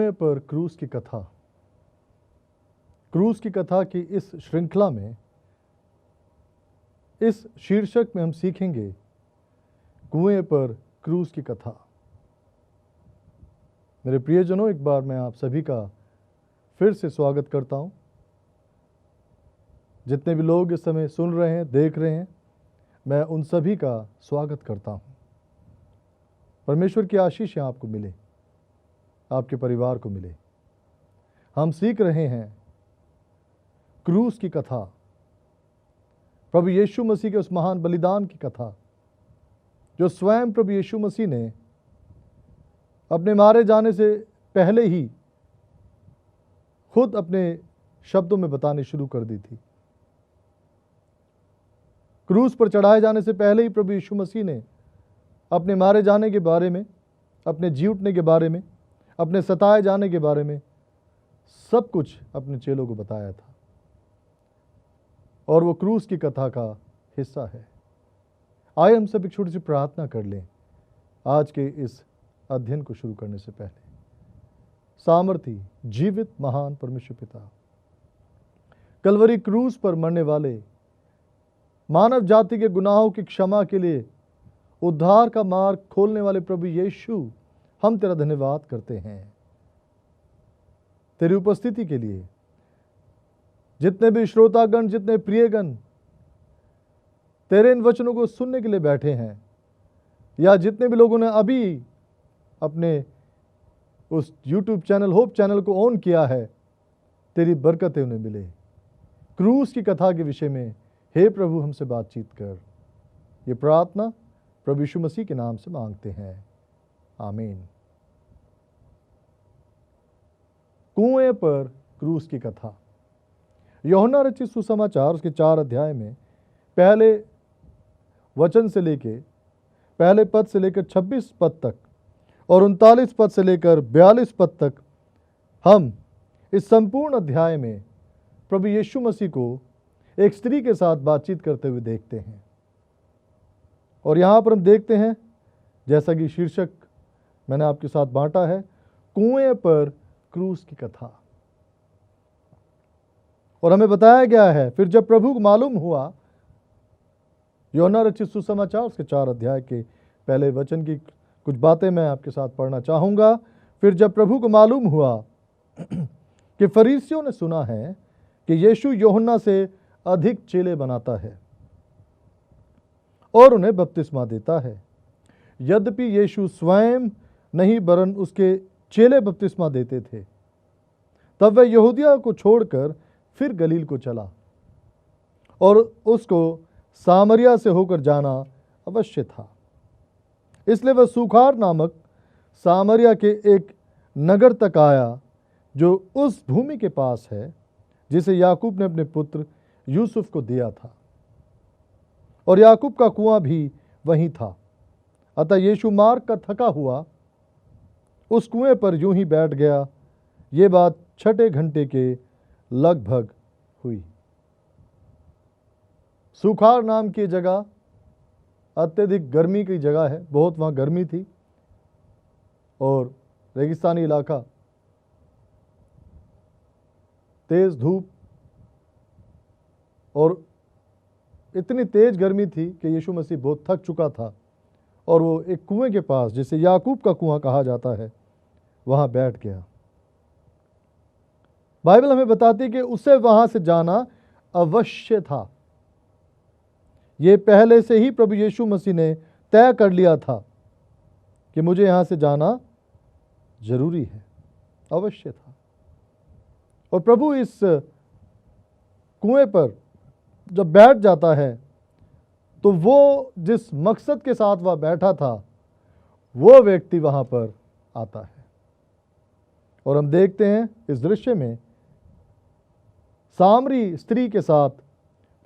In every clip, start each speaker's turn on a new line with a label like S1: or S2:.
S1: कुएं पर क्रूस की कथा। क्रूस की कथा की इस श्रृंखला में, इस शीर्षक में हम सीखेंगे कुएं पर क्रूस की कथा। मेरे प्रियजनों, एक बार मैं आप सभी का फिर से स्वागत करता हूं। जितने भी लोग इस समय सुन रहे हैं, देख रहे हैं, मैं उन सभी का स्वागत करता हूं। परमेश्वर की आशीष आपको मिले, आपके परिवार को मिले। हम सीख रहे हैं क्रूस की कथा, प्रभु यीशु मसीह के उस महान बलिदान की कथा जो स्वयं प्रभु यीशु मसीह ने अपने मारे जाने से पहले ही खुद अपने शब्दों में बतानी शुरू कर दी थी। क्रूस पर चढ़ाए जाने से पहले ही प्रभु यीशु मसीह ने अपने मारे जाने के बारे में, अपने जी उठने के बारे में, अपने सताए जाने के बारे में सब कुछ अपने चेलों को बताया था, और वो क्रूस की कथा का हिस्सा है। आइए हम सब एक छोटी सी प्रार्थना कर लें आज के इस अध्ययन को शुरू करने से पहले। सामर्थी जीवित महान परमेश्वर पिता, कलवरी क्रूस पर मरने वाले मानव जाति के गुनाहों की क्षमा के लिए उद्धार का मार्ग खोलने वाले प्रभु यीशु, हम तेरा धन्यवाद करते हैं तेरी उपस्थिति के लिए। जितने भी श्रोतागण, जितने प्रियगण तेरे इन वचनों को सुनने के लिए बैठे हैं, या जितने भी लोगों ने अभी अपने उस YouTube चैनल, होप चैनल को ऑन किया है, तेरी बरकतें उन्हें मिले। क्रूस की कथा के विषय में हे प्रभु हमसे बातचीत कर। ये प्रार्थना प्रभु यीशु मसीह के नाम से मांगते हैं, आमीन। कुएं पर क्रूस की कथा। यूहन्ना रचित सुसमाचार उसके 4 अध्याय में पहले वचन से लेके, पहले पद से लेकर 26 पद तक और 39 पद से लेकर 42 पद तक हम इस संपूर्ण अध्याय में प्रभु यीशु मसीह को एक स्त्री के साथ बातचीत करते हुए देखते हैं। और यहां पर हम देखते हैं, जैसा कि शीर्षक मैंने आपके साथ बांटा है, कुएं पर क्रूस की कथा। और हमें बताया गया है, फिर जब प्रभु को मालूम हुआ, यूहन्ना रचित सुसमाचार उसके 4 अध्याय के पहले वचन की कुछ बातें मैं आपके साथ पढ़ना चाहूंगा। फिर जब प्रभु को मालूम हुआ कि फरीसियों ने सुना है कि यीशु यूहन्ना से अधिक चेले बनाता है और उन्हें बपतिस्मा देता है, यद्यपि यीशु स्वयं नहीं वरन उसके चेले बपतिस्मा देते थे, तब वह यहूदिया को छोड़कर फिर गलील को चला और उसको सामरिया से होकर जाना अवश्य था। इसलिए वह सूखार नामक सामरिया के एक नगर तक आया जो उस भूमि के पास है जिसे याकूब ने अपने पुत्र यूसुफ को दिया था, और याकूब का कुआं भी वहीं था। अतः यीशु मार्ग का थका हुआ उस कुएं पर यूं ही बैठ गया। ये बात 6 घंटे के लगभग हुई। सूखार नाम की जगह अत्यधिक गर्मी की जगह है, बहुत वहाँ गर्मी थी और रेगिस्तानी इलाका, तेज धूप, और इतनी तेज गर्मी थी कि यीशु मसीह बहुत थक चुका था, और वो एक कुएं के पास, जिसे याकूब का कुआं कहा जाता है, वहां बैठ गया। बाइबल हमें बताती है कि उसे वहां से जाना अवश्य था। ये पहले से ही प्रभु यीशु मसीह ने तय कर लिया था कि मुझे यहां से जाना जरूरी है, अवश्य था। और प्रभु इस कुएं पर जब बैठ जाता है तो वो जिस मकसद के साथ वह बैठा था, वो व्यक्ति वहां पर आता है। और हम देखते हैं इस दृश्य में सामरी स्त्री के साथ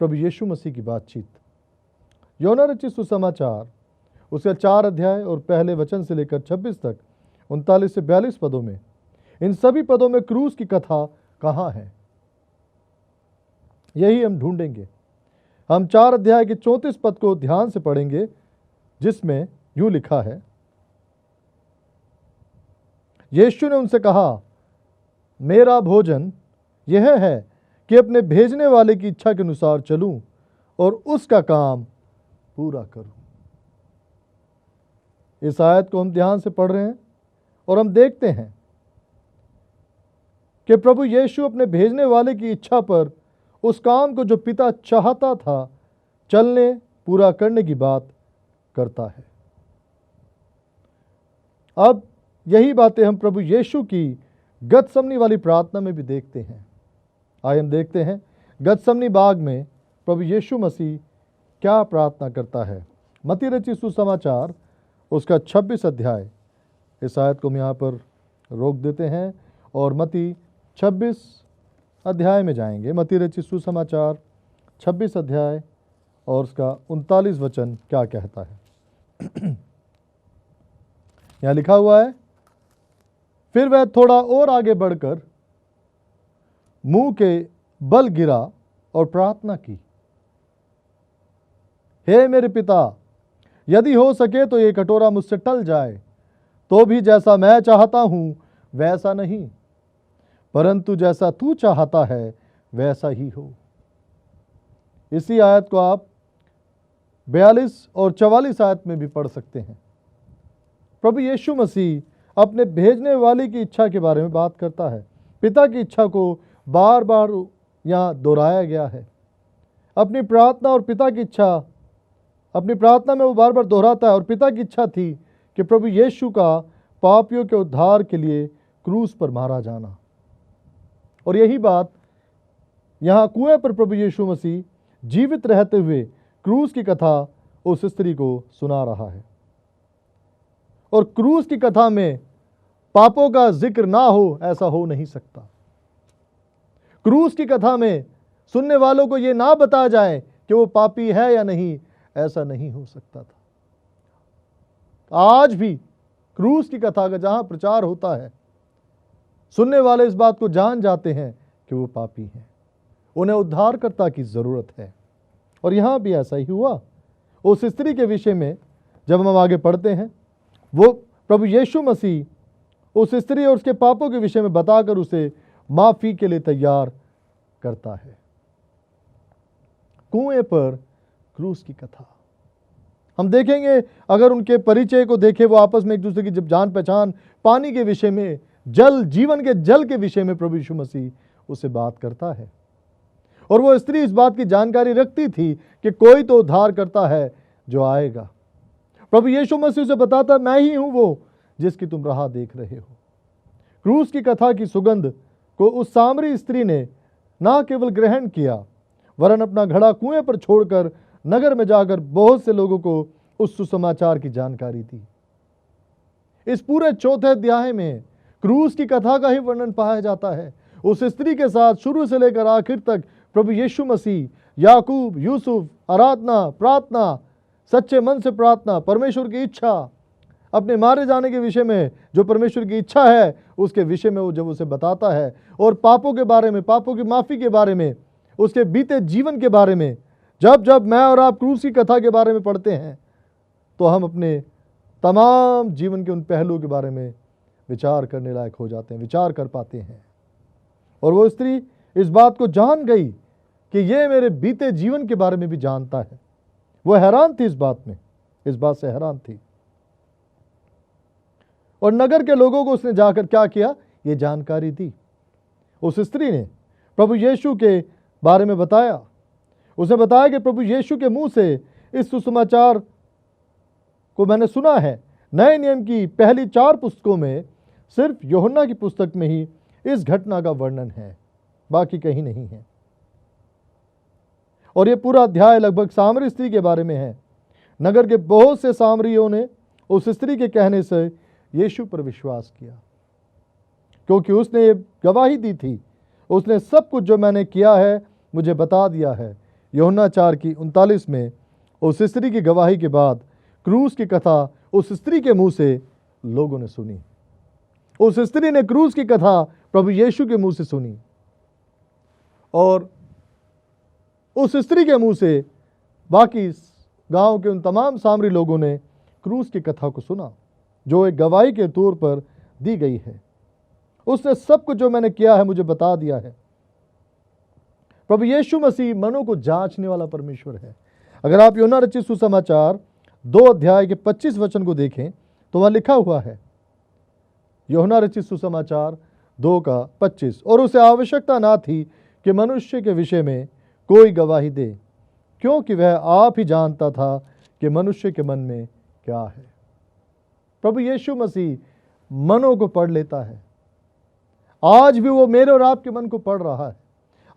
S1: प्रभु यीशु मसीह की बातचीत। यूहन्ना रचित सुसमाचार उसके 4 अध्याय और पहले वचन से लेकर 26 तक 39 से 42 पदों में, इन सभी पदों में क्रूस की कथा कहाँ है, यही हम ढूंढेंगे। हम 4 अध्याय के 34 पद को ध्यान से पढ़ेंगे, जिसमें यूं लिखा है, यीशु ने उनसे कहा, मेरा भोजन यह है कि अपने भेजने वाले की इच्छा के अनुसार चलूं और उसका काम पूरा करूं। इस आयत को हम ध्यान से पढ़ रहे हैं और हम देखते हैं कि प्रभु यीशु अपने भेजने वाले की इच्छा पर उस काम को जो पिता चाहता था चलने पूरा करने की बात करता है। अब यही बातें हम प्रभु यीशु की गतसमनी वाली प्रार्थना में भी देखते हैं। आइए हम देखते हैं गतसमनी बाग में प्रभु यीशु मसीह क्या प्रार्थना करता है। मत्ती रचित सुसमाचार उसका 26 अध्याय, इस आयत को हम यहाँ पर रोक देते हैं और मत्ती 26 अध्याय में जाएंगे। मत्ती रचित सुसमाचार 26 अध्याय और उसका 39 वचन क्या कहता है। यहाँ लिखा हुआ है, फिर वह थोड़ा और आगे बढ़कर मुंह के बल गिरा और प्रार्थना की, हे मेरे पिता, यदि हो सके तो ये कटोरा मुझसे टल जाए, तो भी जैसा मैं चाहता हूं वैसा नहीं, परंतु जैसा तू चाहता है वैसा ही हो। इसी आयत को आप 42 और 44 आयत में भी पढ़ सकते हैं। प्रभु यीशु मसीह अपने भेजने वाले की इच्छा के बारे में बात करता है। पिता की इच्छा को बार बार यहाँ दोहराया गया है। अपनी प्रार्थना और पिता की इच्छा, अपनी प्रार्थना में वो बार बार दोहराता है और पिता की इच्छा थी कि प्रभु यीशु का पापियों के उद्धार के लिए क्रूस पर मारा जाना। और यही बात यहाँ कुएं पर प्रभु यीशु मसीह जीवित रहते हुए क्रूस की कथा उस स्त्री को सुना रहा है। और क्रूस की कथा में पापों का जिक्र ना हो ऐसा हो नहीं सकता। क्रूस की कथा में सुनने वालों को यह ना बताया जाए कि वो पापी है या नहीं, ऐसा नहीं हो सकता था। आज भी क्रूस की कथा का जहां प्रचार होता है, सुनने वाले इस बात को जान जाते हैं कि वो पापी हैं, उन्हें उद्धारकर्ता की जरूरत है। और यहां भी ऐसा ही हुआ। उस स्त्री के विषय में जब हम आगे पढ़ते हैं, वो प्रभु यीशु मसीह उस स्त्री और उसके पापों के विषय में बताकर उसे माफी के लिए तैयार करता है। कुएं पर क्रूस की कथा हम देखेंगे। अगर उनके परिचय को देखें, वो आपस में एक दूसरे की जब जान पहचान, पानी के विषय में, जल, जीवन के जल के विषय में प्रभु यीशु मसीह उससे बात करता है। और वो स्त्री इस बात की जानकारी रखती थी कि कोई तो उद्धार करता है जो आएगा। प्रभु यीशु मसीह उसे बताता, मैं ही हूं वो जिसकी तुम राह देख रहे हो। क्रूस की कथा की सुगंध को उस सामरी स्त्री ने ना केवल ग्रहण किया, वरन अपना घड़ा कुएं पर छोड़कर नगर में जाकर बहुत से लोगों को उस सुसमाचार की जानकारी दी। इस पूरे चौथे अध्याय में क्रूस की कथा का ही वर्णन पाया जाता है। उस स्त्री के साथ शुरू से लेकर आखिर तक प्रभु यीशु मसीह, याकूब, यूसुफ, आराधना, प्रार्थना, सच्चे मन से प्रार्थना, परमेश्वर की इच्छा, अपने मारे जाने के विषय में जो परमेश्वर की इच्छा है उसके विषय में वो जब उसे बताता है, और पापों के बारे में, पापों की माफ़ी के बारे में, उसके बीते जीवन के बारे में, जब जब मैं और आप क्रूस की कथा के बारे में पढ़ते हैं तो हम अपने तमाम जीवन के उन पहलुओं के बारे में विचार करने लायक हो जाते हैं, विचार कर पाते हैं। और वो स्त्री इस बात को जान गई कि ये मेरे बीते जीवन के बारे में भी जानता है। वो हैरान थी इस बात में, इस बात से हैरान थी। और नगर के लोगों को उसने जाकर क्या किया, ये जानकारी दी। उस स्त्री ने प्रभु यीशु के बारे में बताया। उसने बताया कि प्रभु यीशु के मुंह से इस सुसमाचार को मैंने सुना है। नए नियम की पहली 4 पुस्तकों में सिर्फ यूहन्ना की पुस्तक में ही इस घटना का वर्णन है, बाकी कहीं नहीं है। और ये पूरा अध्याय लगभग सामरी स्त्री के बारे में है। नगर के बहुत से सामरियों ने उस स्त्री के कहने से यीशु पर विश्वास किया, क्योंकि उसने ये गवाही दी थी, उसने सब कुछ जो मैंने किया है मुझे बता दिया है। यूहन्ना 4:39 में उस स्त्री की गवाही के बाद क्रूस की कथा उस स्त्री के मुंह से लोगों ने सुनी। उस स्त्री ने क्रूस की कथा प्रभु यीशु के मुंह से सुनी, और उस स्त्री के मुंह से बाकी गांव के उन तमाम सामरी लोगों ने क्रूस की कथा को सुना, जो एक गवाही के तौर पर दी गई है। उसने सब कुछ जो मैंने किया है मुझे बता दिया है। प्रभु यीशु मसीह मनों को जांचने वाला परमेश्वर है। अगर आप यूहन्ना रचित सुसमाचार 2 अध्याय के 25 वचन को देखें तो वहां लिखा हुआ है, यूहन्ना रचित सुसमाचार 2 का 25, और उसे आवश्यकता ना थी कि मनुष्य के विषय में कोई गवाही दे, क्योंकि वह आप ही जानता था कि मनुष्य के मन में क्या है। प्रभु यीशु मसीह मनों को पढ़ लेता है। आज भी वो मेरे और आपके मन को पढ़ रहा है।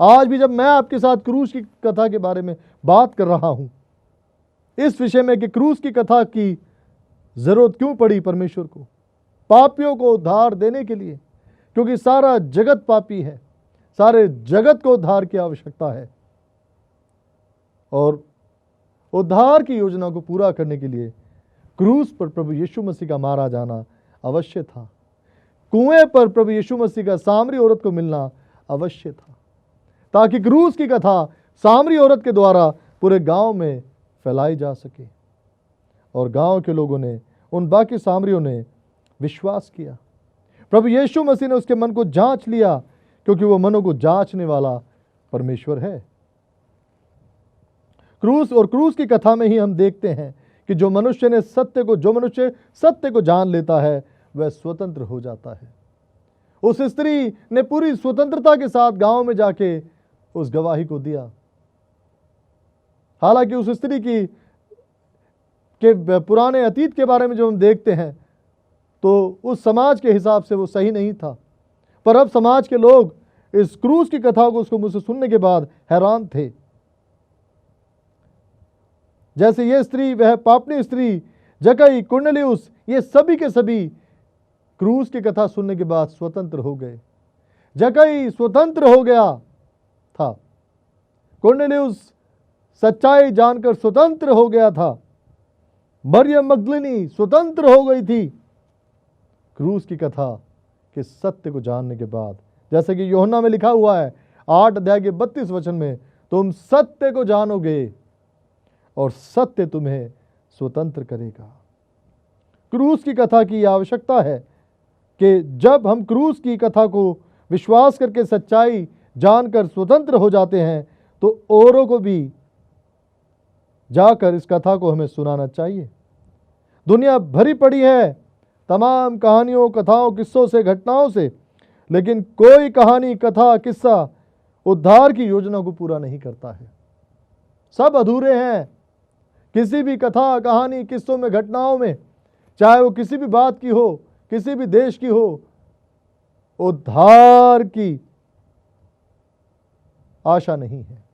S1: आज भी जब मैं आपके साथ क्रूस की कथा के बारे में बात कर रहा हूं, इस विषय में कि क्रूस की कथा की जरूरत क्यों पड़ी परमेश्वर को, पापियों को उद्धार देने के लिए, क्योंकि सारा जगत पापी है, सारे जगत को उद्धार की आवश्यकता है, और उद्धार की योजना को पूरा करने के लिए क्रूस पर प्रभु यीशु मसीह का मारा जाना अवश्य था। कुएं पर प्रभु यीशु मसीह का सामरी औरत को मिलना अवश्य था, ताकि क्रूस की कथा सामरी औरत के द्वारा पूरे गांव में फैलाई जा सके। और गांव के लोगों ने, उन बाकी सामरियों ने विश्वास किया। प्रभु यीशु मसीह ने उसके मन को जांच लिया, क्योंकि वो मनों को जांचने वाला परमेश्वर है। क्रूस की कथा में ही हम देखते हैं कि जो मनुष्य सत्य को जान लेता है वह स्वतंत्र हो जाता है। उस स्त्री ने पूरी स्वतंत्रता के साथ गांव में जाके उस गवाही को दिया। हालांकि उस स्त्री के पुराने अतीत के बारे में जो हम देखते हैं तो उस समाज के हिसाब से वो सही नहीं था, पर अब समाज के लोग इस क्रूस की कथा को उसको मुझसे सुनने के बाद हैरान थे। जैसे ये स्त्री, वह पापनी स्त्री, जक्कई, कुरनेलियुस, ये सभी के सभी क्रूस की कथा सुनने के बाद स्वतंत्र हो गए। जक्कई स्वतंत्र हो गया था, कुरनेलियुस सच्चाई जानकर स्वतंत्र हो गया था, मरियम मगदलीनी स्वतंत्र हो गई थी क्रूस की कथा के सत्य को जानने के बाद। जैसे कि यूहन्ना में लिखा हुआ है 8 अध्याय के 32 वचन में, तुम सत्य को जानोगे और सत्य तुम्हें स्वतंत्र करेगा। क्रूस की कथा की आवश्यकता है कि जब हम क्रूस की कथा को विश्वास करके सच्चाई जानकर स्वतंत्र हो जाते हैं तो औरों को भी जाकर इस कथा को हमें सुनाना चाहिए। दुनिया भरी पड़ी है तमाम कहानियों, कथाओं, किस्सों से, घटनाओं से, लेकिन कोई कहानी, कथा, किस्सा उद्धार की योजना को पूरा नहीं करता है। सब अधूरे हैं। किसी भी कथा, कहानी, किस्सों में, घटनाओं में, चाहे वो किसी भी बात की हो, किसी भी देश की हो, उद्धार की आशा नहीं है,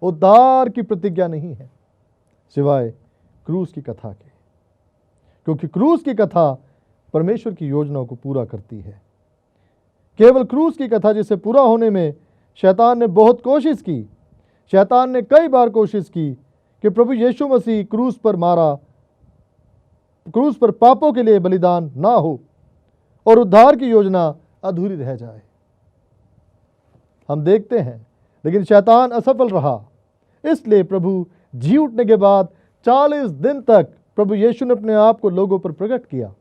S1: उद्धार की प्रतिज्ञा नहीं है, सिवाय क्रूस की कथा के। क्योंकि क्रूस की कथा परमेश्वर की योजना को पूरा करती है। केवल क्रूस की कथा जिसे पूरा होने में शैतान ने बहुत कोशिश की। शैतान ने कई बार कोशिश की कि प्रभु यीशु मसीह क्रूस पर पापों के लिए बलिदान ना हो और उद्धार की योजना अधूरी रह जाए। हम देखते हैं, लेकिन शैतान असफल रहा। इसलिए प्रभु जी उठने के बाद 40 दिन तक प्रभु यीशु ने अपने आप को लोगों पर प्रकट किया,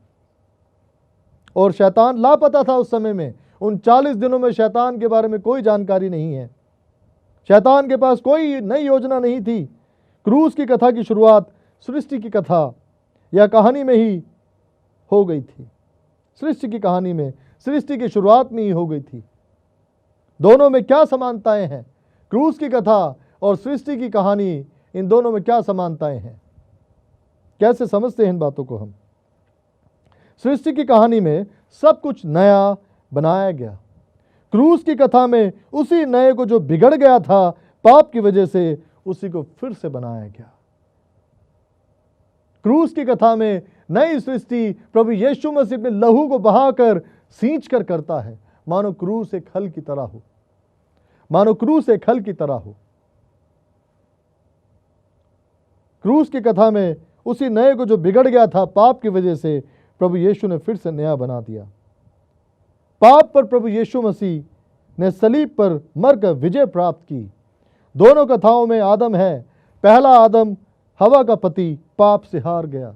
S1: और शैतान लापता था उस समय में। उन 40 दिनों में शैतान के बारे में कोई जानकारी नहीं है। शैतान के पास कोई नई योजना नहीं थी। क्रूस की कथा की शुरुआत सृष्टि की कथा या कहानी में ही हो गई थी। सृष्टि की कहानी में, सृष्टि की शुरुआत में ही हो गई थी। दोनों में क्या समानताएं हैं? क्रूस की कथा और सृष्टि की कहानी, इन दोनों में क्या समानताएं हैं? कैसे समझते हैं इन बातों को हम? सृष्टि की कहानी में सब कुछ नया बनाया गया। क्रूस की कथा में उसी नए को जो बिगड़ गया था पाप की वजह से, उसी को फिर से बनाया गया। क्रूस की कथा में नई सृष्टि प्रभु यीशु मसीह अपने लहू को बहाकर सींच कर करता है, मानो क्रूस एक हल की तरह हो, मानो क्रूस एक हल की तरह हो। क्रूस की कथा में उसी नए को जो बिगड़ गया था पाप की वजह से, प्रभु यीशु ने फिर से नया बना दिया। पाप पर प्रभु यीशु मसीह ने सलीब पर मरकर विजय प्राप्त की। दोनों कथाओं में आदम है। पहला आदम हवा का पति पाप से हार गया।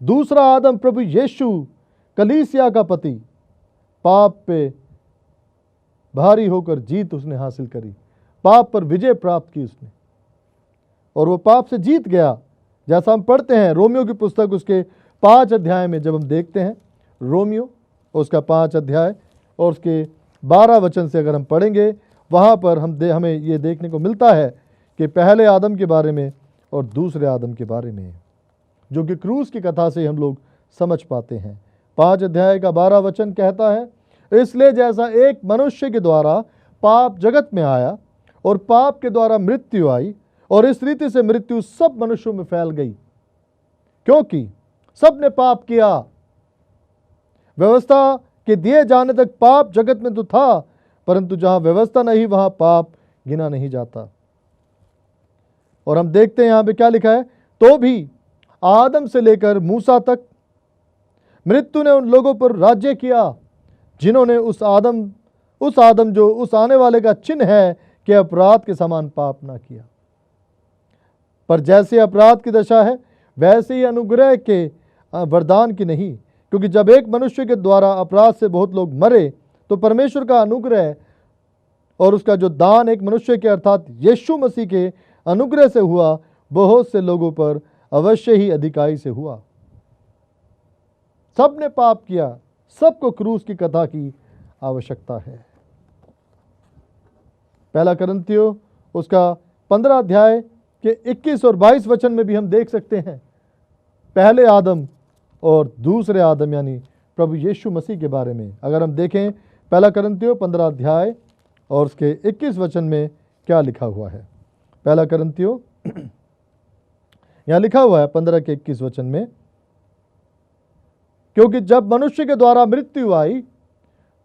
S1: दूसरा आदम प्रभु यीशु कलीसिया का पति, पाप पे भारी होकर जीत उसने हासिल करी, पाप पर विजय प्राप्त की उसने, और वो पाप से जीत गया। जैसा हम पढ़ते हैं रोमियो की पुस्तक उसके 5 अध्याय में, जब हम देखते हैं रोमियो उसका 5 अध्याय और उसके 12 वचन से अगर हम पढ़ेंगे, वहाँ पर हमें ये देखने को मिलता है कि पहले आदम के बारे में और दूसरे आदम के बारे में, जो कि क्रूस की कथा से हम लोग समझ पाते हैं। 5 अध्याय का 12 वचन कहता है, इसलिए जैसा एक मनुष्य के द्वारा पाप जगत में आया और पाप के द्वारा मृत्यु आई, और इस रीति से मृत्यु सब मनुष्यों में फैल गई, क्योंकि सब ने पाप किया। व्यवस्था के दिए जाने तक पाप जगत में तो था, परंतु जहां व्यवस्था नहीं वहां पाप गिना नहीं जाता। और हम देखते हैं यहां पे क्या लिखा है, तो भी आदम से लेकर मूसा तक मृत्यु ने उन लोगों पर राज्य किया जिन्होंने उस आदम जो उस आने वाले का चिन्ह है कि अपराध के समान पाप ना किया। पर जैसे अपराध की दशा है वैसे ही अनुग्रह के वरदान की नहीं, क्योंकि जब एक मनुष्य के द्वारा अपराध से बहुत लोग मरे, तो परमेश्वर का अनुग्रह और उसका जो दान एक मनुष्य के अर्थात यीशु मसीह के अनुग्रह से हुआ, बहुत से लोगों पर अवश्य ही अधिकाई से हुआ। सब ने पाप किया, सबको क्रूस की कथा की आवश्यकता है। पहला करंथियों उसका 15 अध्याय के 21 और 22 वचन में भी हम देख सकते हैं पहले आदम और दूसरे आदम यानी प्रभु यीशु मसीह के बारे में। अगर हम देखें पहला करंथियों 15 अध्याय और उसके 21 वचन में क्या लिखा हुआ है। पहला करंथियों यहाँ लिखा हुआ है 15 के 21 वचन में, क्योंकि जब मनुष्य के द्वारा मृत्यु आई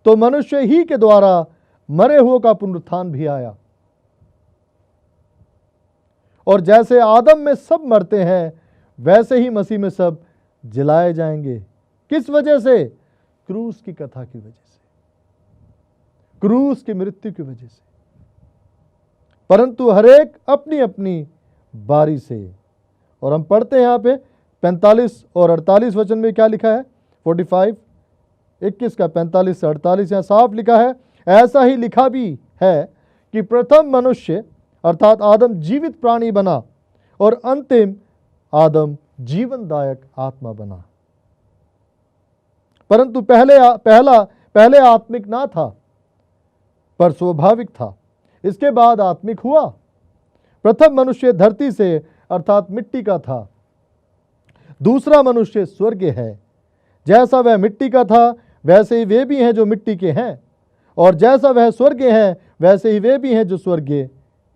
S1: तो मनुष्य ही के द्वारा मरे हुओं का पुनरुत्थान भी आया। और जैसे आदम में सब मरते हैं वैसे ही मसीह में सब जिलाए जाएंगे। किस वजह से? क्रूस की कथा की वजह से, क्रूस की मृत्यु की वजह से, परंतु हरेक अपनी अपनी बारी से। और हम पढ़ते हैं यहाँ पे 45 और 48 वचन में क्या लिखा है, 45 21 का 45 से 48 यहाँ साफ लिखा है, ऐसा ही लिखा भी है कि प्रथम मनुष्य अर्थात आदम जीवित प्राणी बना और अंतिम आदम जीवनदायक आत्मा बना। परंतु पहले आत्मिक ना था पर स्वाभाविक था, इसके बाद आत्मिक हुआ। प्रथम मनुष्य धरती से अर्थात मिट्टी का था, दूसरा मनुष्य स्वर्ग है। जैसा वह मिट्टी का था वैसे ही वे भी हैं जो मिट्टी के हैं, और जैसा वह स्वर्ग है वैसे ही वे भी हैं जो स्वर्गीय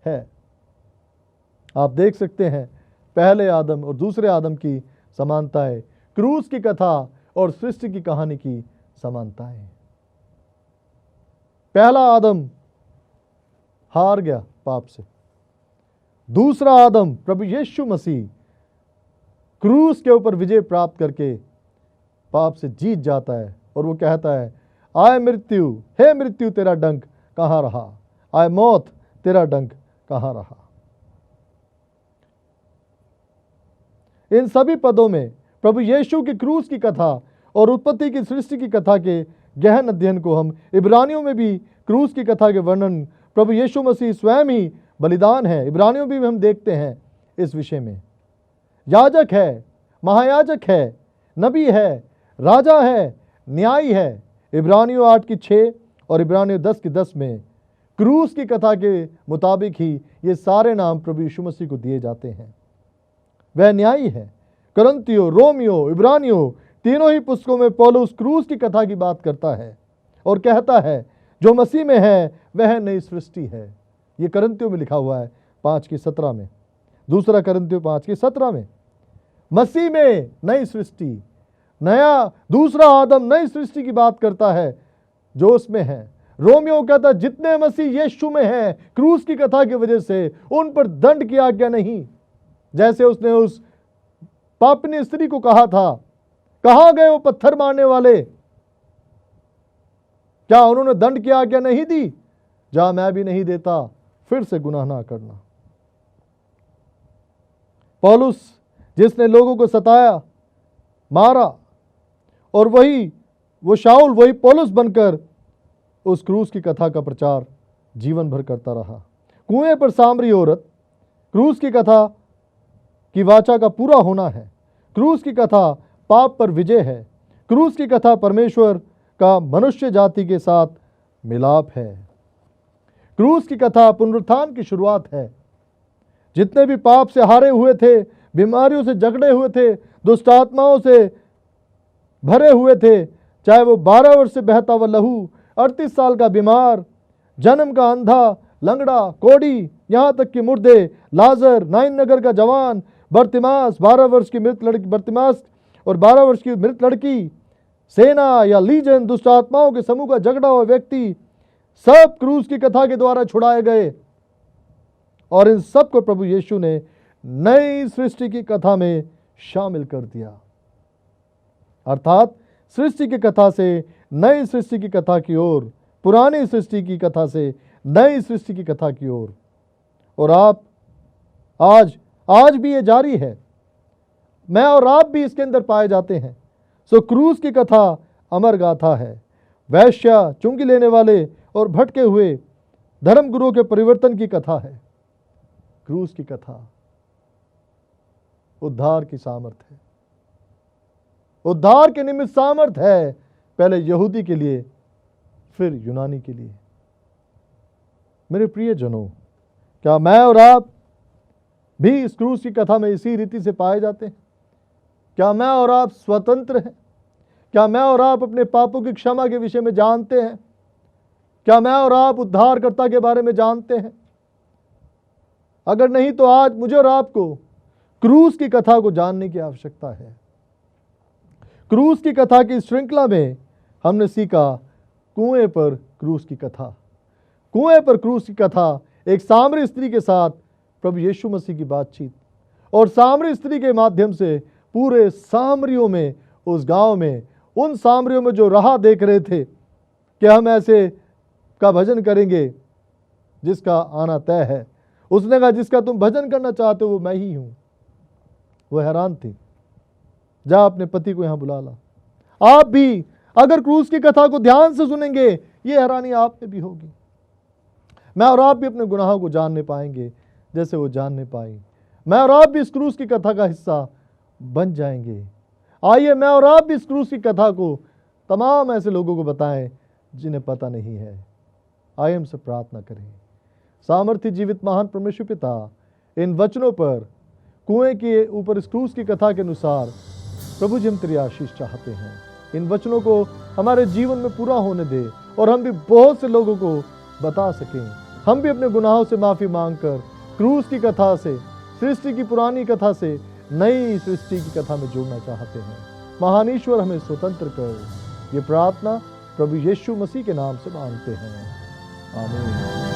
S1: है। आप देख सकते हैं पहले आदम और दूसरे आदम की समानताएं, क्रूस की कथा और सृष्टि की कहानी की समानताएं। पहला आदम हार गया पाप से, दूसरा आदम प्रभु यीशु मसीह क्रूस के ऊपर विजय प्राप्त करके पाप से जीत जाता है, और वो कहता है, आए मृत्यु, हे मृत्यु तेरा डंक कहाँ रहा, आए मौत तेरा डंक कहाँ रहा। इन सभी पदों में प्रभु यीशु की क्रूस की कथा और उत्पत्ति की सृष्टि की कथा के गहन अध्ययन को हम इब्रानियों में भी क्रूस की कथा के वर्णन, प्रभु यीशु मसीह स्वयं ही बलिदान है, इब्रानियों में भी हम देखते हैं इस विषय में। याजक है, महायाजक है, नबी है, राजा है, न्यायी है। इब्रानियों 8 की 6 और इब्रानियों 10 की 10 में क्रूस की कथा के मुताबिक ही ये सारे नाम प्रभु यीशु मसीह को दिए जाते हैं। वह न्यायी है। करंथियों, रोमियो, इब्रानियों तीनों ही पुस्तकों में पौलुस क्रूस की कथा की बात करता है और कहता है जो मसीह में है वह नई सृष्टि है। ये करंथियों में लिखा हुआ है 5 की 17 में, दूसरा करंथियों 5 की 17 में। मसीह में नई सृष्टि, नया दूसरा आदम नई सृष्टि की बात करता है जो उसमें है। रोमियो कहता है जितने मसीह यीशु में हैं क्रूस की कथा की वजह से उन पर दंड की आज्ञा नहीं। जैसे उसने उस पापनी स्त्री को कहा था, कहां गए वो पत्थर मारने वाले, क्या उन्होंने दंड की आज्ञा नहीं दी? जा मैं भी नहीं देता, फिर से गुनाह ना करना। पौलुस जिसने लोगों को सताया, मारा और वही वो शाऊल वही पौलुस बनकर उस क्रूस की कथा का प्रचार जीवन भर करता रहा। कुएं पर सामरी औरत क्रूस की कथा की वाचा का पूरा होना है। क्रूस की कथा पाप पर विजय है। क्रूस की कथा परमेश्वर का मनुष्य जाति के साथ मिलाप है। क्रूस की कथा पुनरुत्थान की शुरुआत है। जितने भी पाप से हारे हुए थे, बीमारियों से जकड़े हुए थे, दुष्ट आत्माओं से भरे हुए थे, चाहे वो 12 वर्ष से बहता हुआ लहू, 38 साल का बीमार, जन्म का अंधा, लंगड़ा, कोढ़ी, यहां तक कि मुर्दे, लाजर, नाइन नगर का जवान, बर्तिमास, 12 वर्ष की मृत लड़की बर्तिमास और 12 वर्ष की मृत लड़की, सेना या लीजन, दुष्ट आत्माओं के समूह का झगड़ा हुआ व्यक्ति, सब क्रूस की कथा के द्वारा छुड़ाए गए और इन सब को प्रभु यीशु ने नई सृष्टि की कथा में शामिल कर दिया। अर्थात सृष्टि की कथा से नई सृष्टि की कथा की ओर, पुरानी सृष्टि की कथा से नई सृष्टि की कथा की ओर। और आप आज भी ये जारी है। मैं और आप भी इसके अंदर पाए जाते हैं। सो क्रूस की कथा अमर गाथा है। वैश्या, चुंगी लेने वाले और भटके हुए धर्मगुरुओं के परिवर्तन की कथा है। क्रूस की कथा उद्धार की सामर्थ है। उद्धार के निमित्त सामर्थ है, पहले यहूदी के लिए, फिर यूनानी के लिए। मेरे प्रिय जनों, क्या मैं और आप भी इस क्रूस की कथा में इसी रीति से पाए जाते हैं? क्या मैं और आप स्वतंत्र हैं? क्या मैं और आप अपने पापों की क्षमा के विषय में जानते हैं? क्या मैं और आप उद्धारकर्ता के बारे में जानते हैं? अगर नहीं तो आज मुझे और आपको क्रूस की कथा को जानने की आवश्यकता है। क्रूस की कथा की श्रृंखला में हमने सीखा कुएं पर क्रूस की कथा। कुएं पर क्रूस की कथा एक सामरी स्त्री के साथ प्रभु यीशु मसीह की बातचीत, और सामरी स्त्री के माध्यम से पूरे सामरियों में, उस गांव में, उन सामरियों में जो राह देख रहे थे कि हम ऐसे का भजन करेंगे जिसका आना तय है, उसने कहा जिसका तुम भजन करना चाहते हो वो मैं ही हूं। वो हैरान थी। जा अपने पति को यहां बुला ला। आप भी अगर क्रूस की कथा को ध्यान से सुनेंगे, ये हैरानी आप में भी होगी। मैं और आप भी अपने गुनाहों को जानने पाएंगे जैसे वो जानने पाई। मैं और आप भी इस क्रूस की कथा का हिस्सा बन जाएंगे। आइए मैं और आप भी इस क्रूस की कथा को तमाम ऐसे लोगों को बताएं जिन्हें पता नहीं है। आइए हमसे प्रार्थना करें। सामर्थ्य जीवित महान परमेश्वर पिता, इन वचनों पर, कुएं के ऊपर इस क्रूस की कथा के अनुसार प्रभु जी हम तेरी आशीष चाहते हैं। इन वचनों को हमारे जीवन में पूरा होने दे और हम भी बहुत से लोगों को बता सकें। हम भी अपने गुनाहों से माफ़ी मांगकर क्रूस की कथा से, सृष्टि की पुरानी कथा से नई सृष्टि की कथा में जुड़ना चाहते हैं। महान ईश्वर हमें स्वतंत्र कर। ये प्रार्थना प्रभु यीशु मसीह के नाम से मांगते हैं। आमीन।